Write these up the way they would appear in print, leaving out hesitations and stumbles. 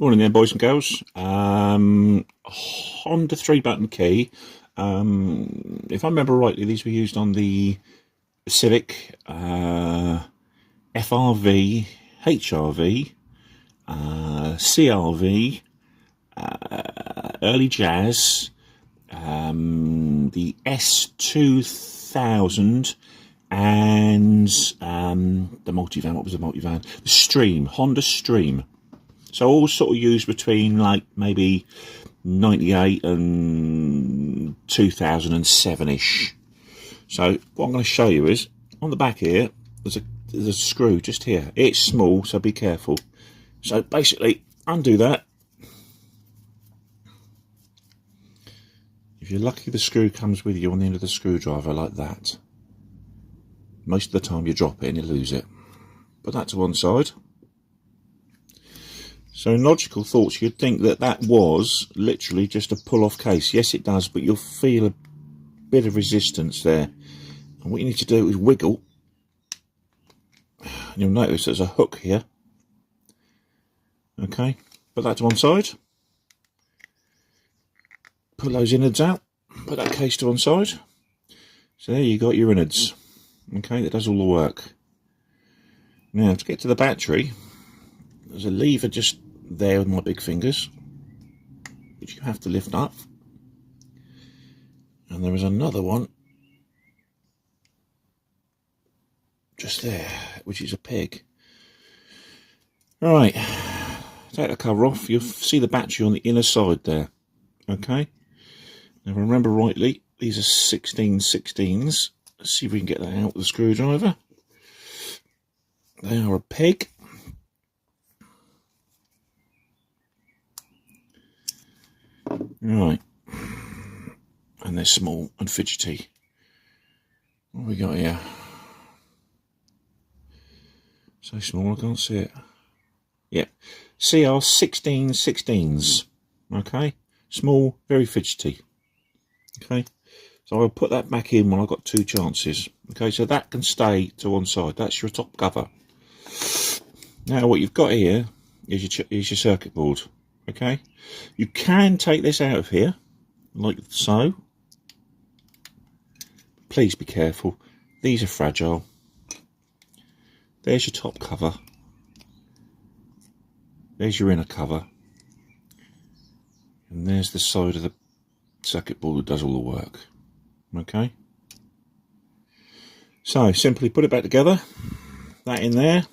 Morning there, boys and girls. Honda 3-button key. If I remember rightly, these were used on the Civic, FRV, HRV, CRV, early Jazz, the S2000, and the multivan. What was the multivan? The Stream, Honda Stream. So all sort of used between like maybe 98 and 2007-ish. So what I'm going to show you is on the back here, there's a screw just here. It's small, so be careful. So basically, undo that. If you're lucky, the screw comes with you on the end of the screwdriver like that. Most of the time you drop it and you lose it. Put that to one side. So in logical thoughts, you'd think that that was literally just a pull-off case. Yes, it does, but you'll feel a bit of resistance there. And what you need to do is wiggle. And you'll notice there's a hook here. Okay, put that to one side. Pull those innards out. Put that case to one side. So there you got your innards. Okay, that does all the work. Now, to get to the battery, there's a lever just there with my big fingers, which you have to lift up. And there is another one just there, which is a peg. Right, take the cover off. You'll see the battery on the inner side there. Okay, now if I remember rightly, these are 16/16s. Let's see if we can get that out with the screwdriver. They are a peg. Right, and they're small and fidgety. What have we got here? So small I can't see it. Yeah, CR 16/16s. Okay, small, very fidgety. Okay, so I'll put that back in when I've got two chances. Okay, so that can stay to one side. That's your top cover. Now what you've got here is your circuit board. Okay, you can take this out of here like so. Please be careful, these are fragile. There's your top cover, there's your inner cover, and there's the side of the circuit board that does all the work. Okay, so simply put it back together, that in there,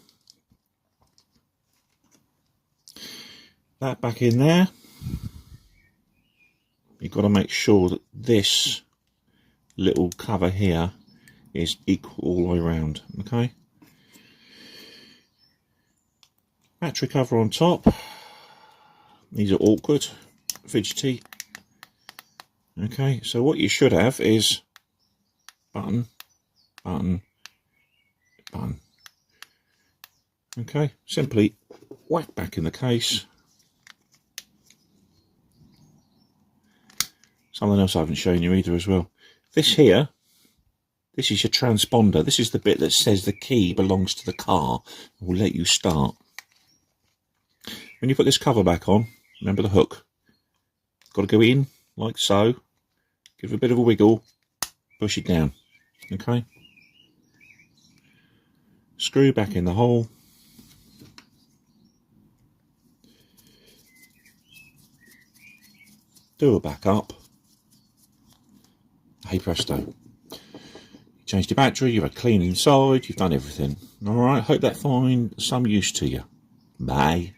that back in there. You've got to make sure that this little cover here is equal all the way around. Okay, battery cover on top. These are awkward, fidgety. Okay, so what you should have is button, button, button. Okay, simply whack back in the case. Something else I haven't shown you either as well. This here, this is your transponder. This is the bit that says the key belongs to the car and will let you start. When you put this cover back on, remember the hook. Got to go in like so. Give it a bit of a wiggle. Push it down. Okay. Screw back in the hole. Do a back up. Hey presto, you changed your battery, you've had clean inside, you've done everything. Alright, hope that finds some use to you. Bye.